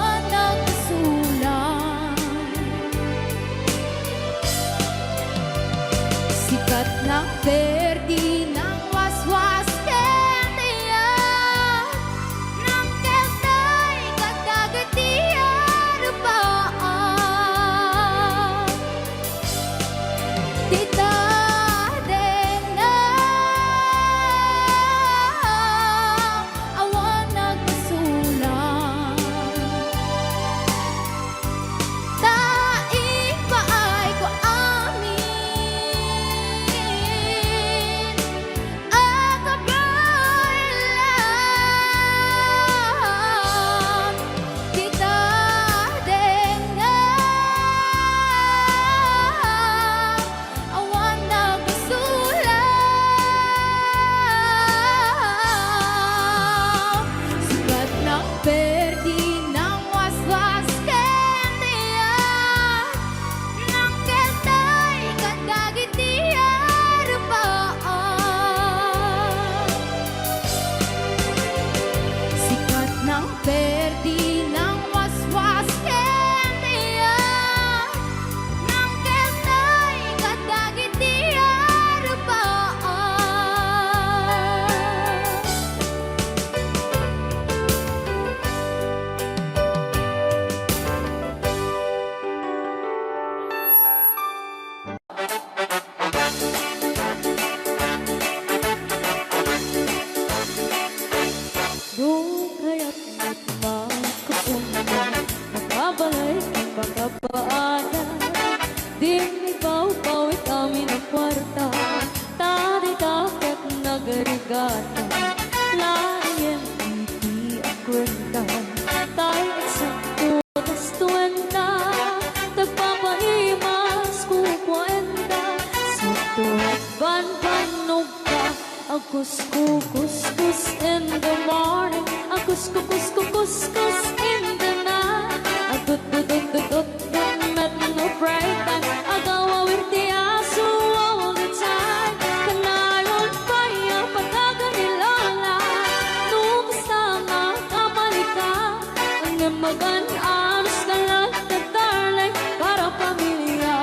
magan-anos ka lang na darling para pamilya.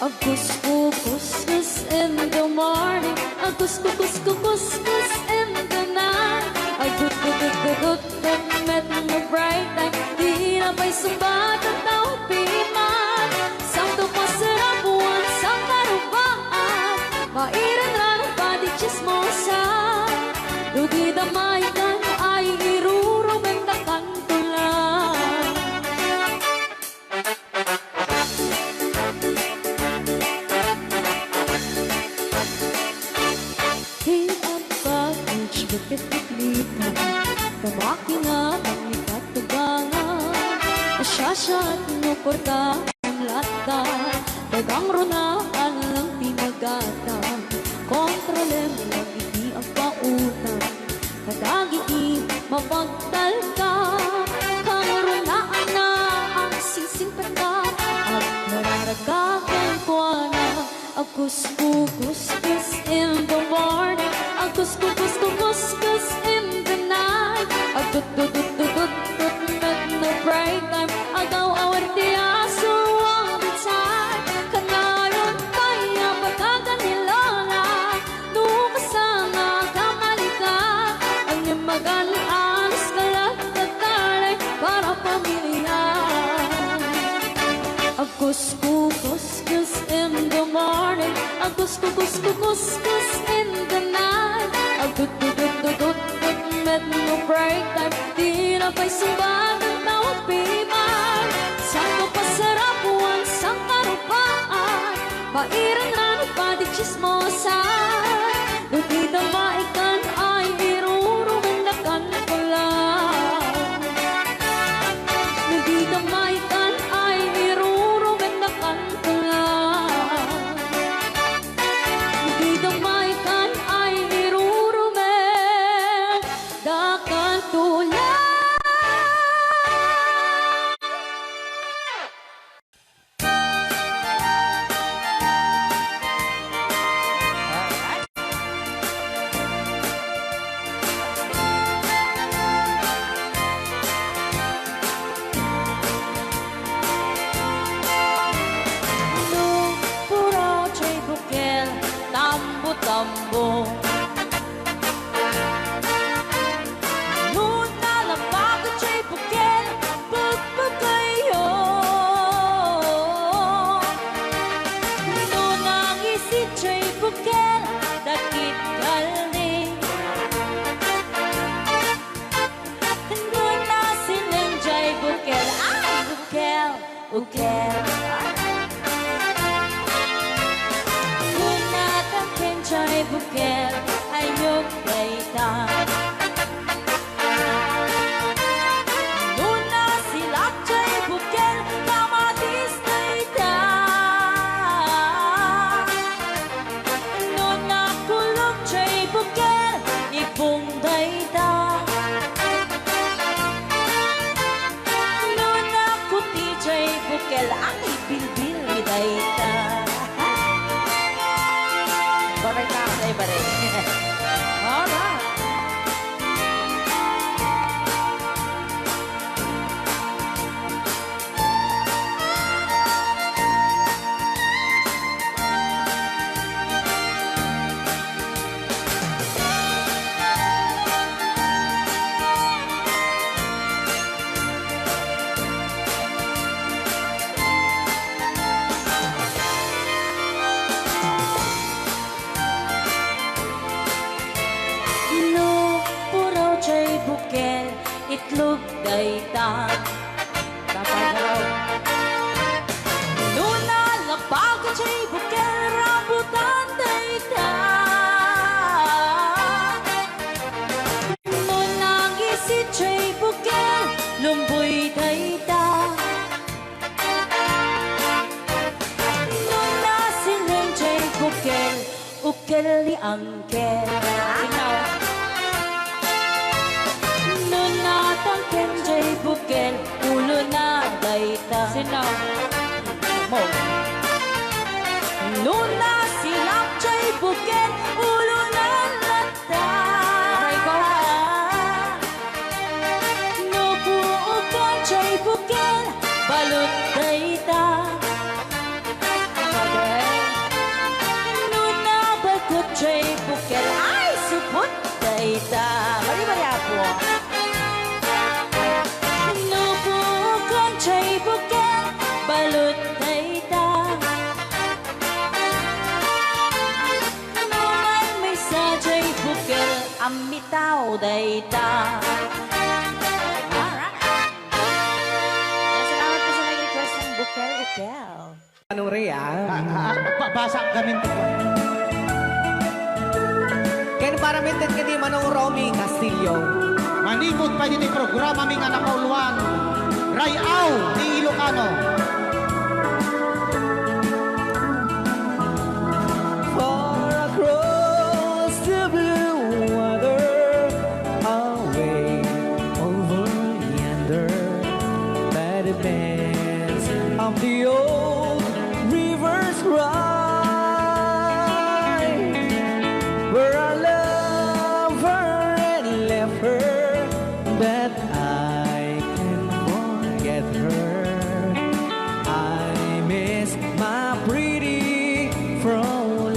Agus-kuskus in the morning, agus-kuskus in the night. Agut-gut-gut-gut met the bright light, di na pa'y sumbat ang taupiman. Sakto masarap buwan sa karubaan, mairan lang ang pati chismosa. Dugi damay kan ay irurumentakan ko lang. Hey, ang package, bakit iklita? Kamaki nga, pangikat tugangan. Asyasya at nuporta ang lata. Dagang runaan lang tinagata. Kontrole mo lang iti ang pautan. Kadagiti mapagtal ka. Kang runaan na ang sisimpata. At nararagagan ko na. Agus-kuskus in the morning, agus-kuskus in the night. Agut-gut-gut-gut-gut met no bright time, agaw-awar di aso ang bitay. Kanayon kaya pagkaganilala, nukasama kamalika. Ang niyamagan-anos ka lang na talay para pamilya. Agus-kuskus in the morning, agus-kuskus in the night. Agut-gut-gut-gut-gut met no break time, di na pa'y sumbat ang taupiman. Saan ko pasarap buwan sa karupaan, pairan lang ang pati chismosa. Dugi damaikan ay irurumendakan ko lang. Dugi damaikan ay irurumendakan ko lang. Dugi damaikan ay irurumendakan ko lang. Puro chay bukel, tambo-tambo. Nuna lang bago chay bukel, pagpagayo. Nuna ngisi chay bukel, dakit kalni. Nuna silang chay bukel, ay bukel, bukel. Chay bukel ay nyug gaita. Nuna silak chay bukel kamatis gaita. Nuna kulog chay bukel ipong gaita. Nuna kuti chay bukel ang ibilbil ni gaita. Baray ka sa baray. Alright. Bukel, itlog gaita. Kapagaraw. Nuna lapago chay bukel, rambutan gaita. Nuna ngisi chay bukel, lumboy gaita. Nuna siling chay bukel, ukel ni angkel. Tangken jay bukel, ulo na gaita. Sinaw mo. Nuna silak jay bukel, ulo na lata. ang bitaw dayta. Alright. Salamat po sa nag-request ng Bukel. Anong Rhea? Basa gamin ko. Ken paramitin ka di Manong Romy Castillo. Manikot pa yun yung programa ming anak kauluan. Rayaw ni Ilocano. Far across the blue water, away over yonder, by the banks of the old rivers ride, where I love her and left her, that I can forget her. I miss my pretty Fräulein.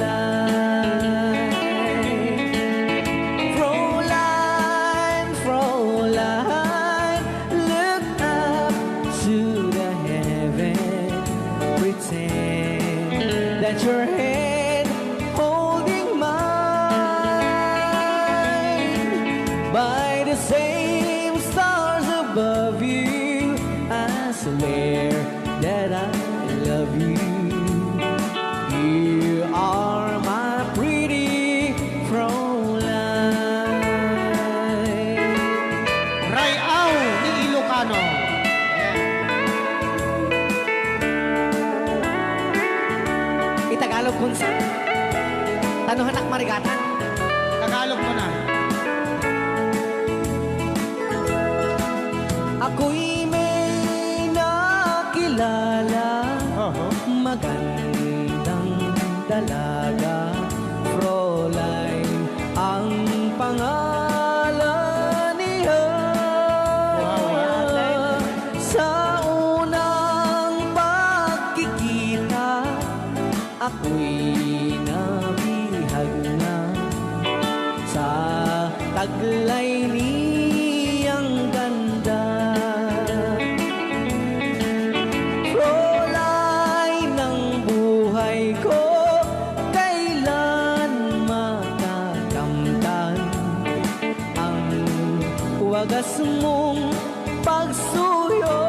Fräulein, Fräulein, look up to the heaven, pretend that your hand holding mine. By the same stars above you, I swear that I love you. You are my pretty Fräulein. Rayaw ni Ilocano. Itagalog kung sa Tanuhanak Marigatan. Tagalog mo na. Ako'y may nakilala, magandang dalaga, Fräulein ang pangalan niya. Sa unang pagkikita, ako'y nabihag na sa taglay niyang ganda. Fräulein ng buhay ko, kailan makakamtan ang wagas mong pagsuyo.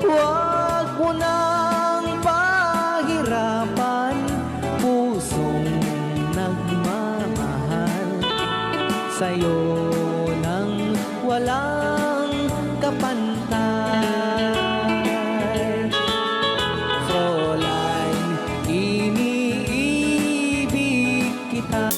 Huwag mo nang pahirapan pusong nagmamahal sa'yo nang walang kapantay. Fräulein, iniibig kita.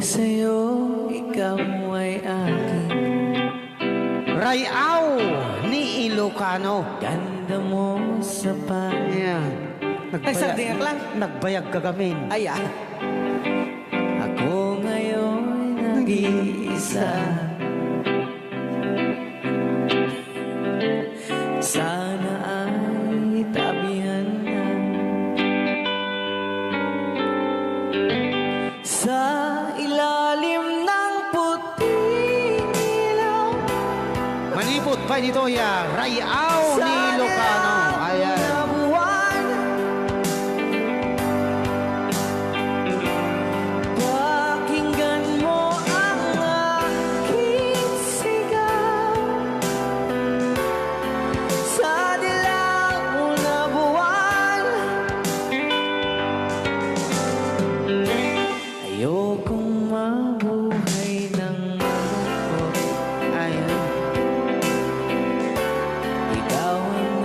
sa'yo, ikaw ay akin. Rayaw ni Ilocano. Ganda mo sa Ayan. Nagsabihan lang. Nagbayag kagamin. Ay, Ako ngayon nag-iisa. Sana ay tabihan na sa ilalim ng puting ilaw. Manipot pa dito ya. Rayaw ni Ilocano. Ayan. Na buwan, pakinggan mo ang aking sigaw. Sa dilaw na buwan, ayokong mabuhay ng malungkot. Ayan. Ikaw ang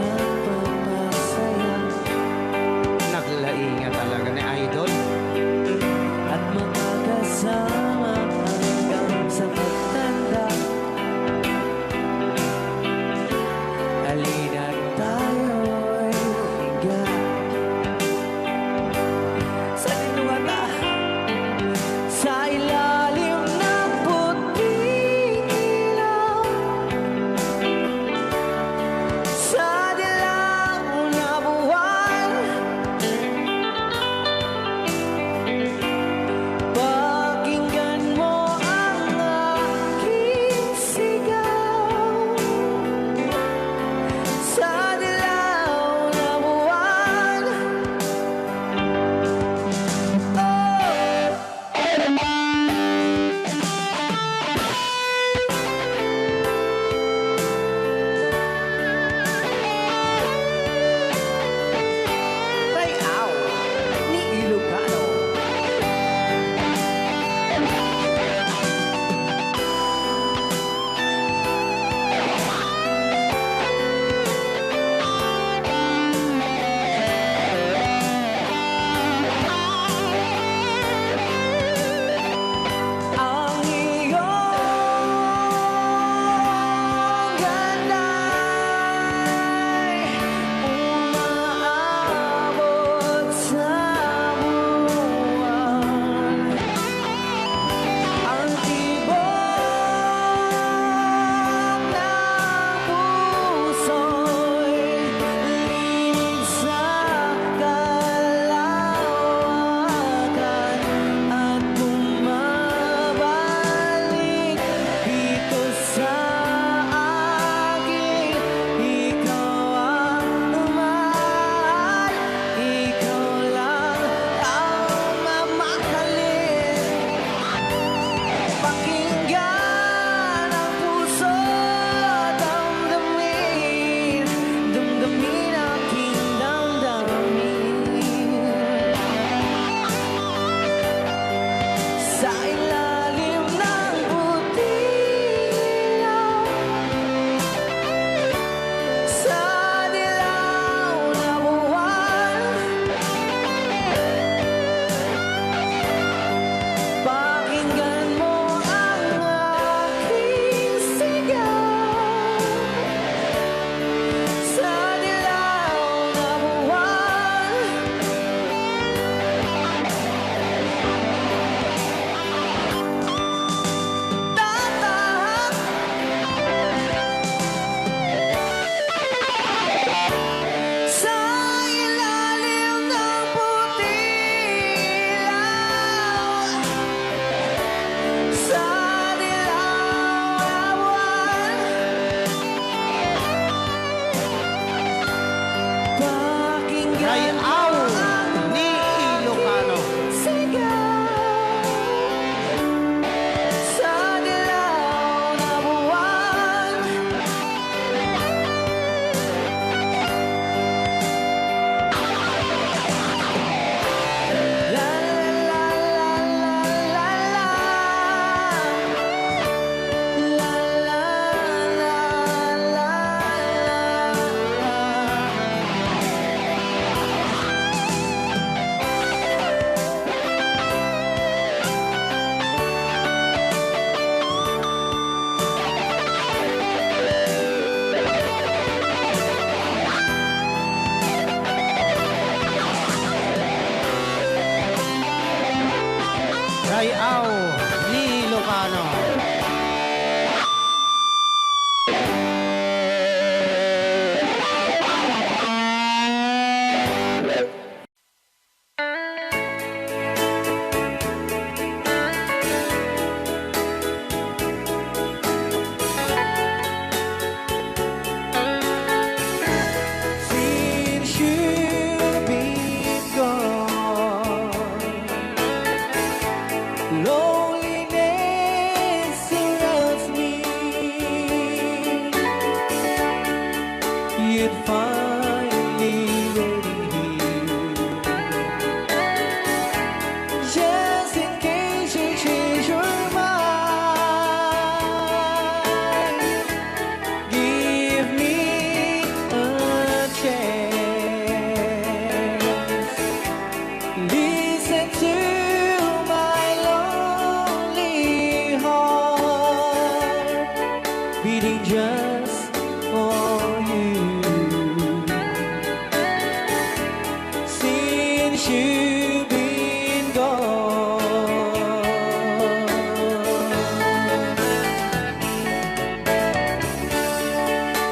finally waiting here. Just in case you change your mind, give me a chance. Listen to my lonely heart beating just for you. Since you've been gone,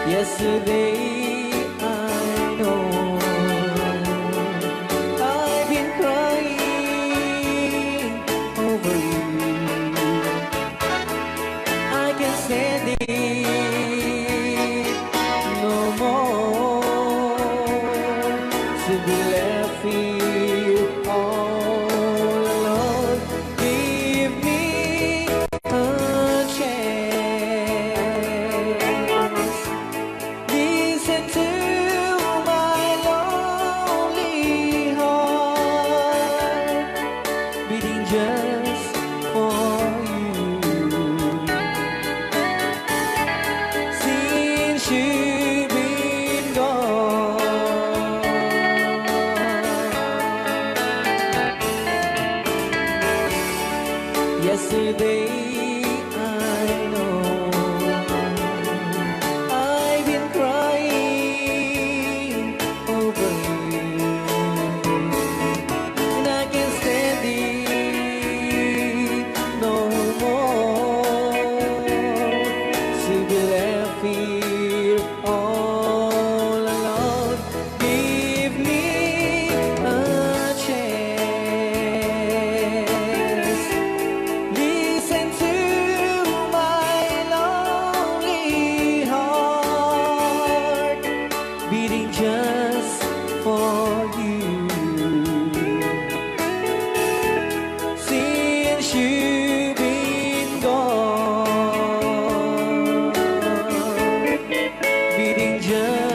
yesterday I know I've been crying over you. I can stand it no more to be left here all alone. Give me a chance. Listen to my lonely heart beating just for you. Since you've been gone, yesterday I know I've been crying over you, and I can't stand it no more to be left here all alone. Give me a chance. Listen to my lonely heart beating just for you. Since you've been gone, beating just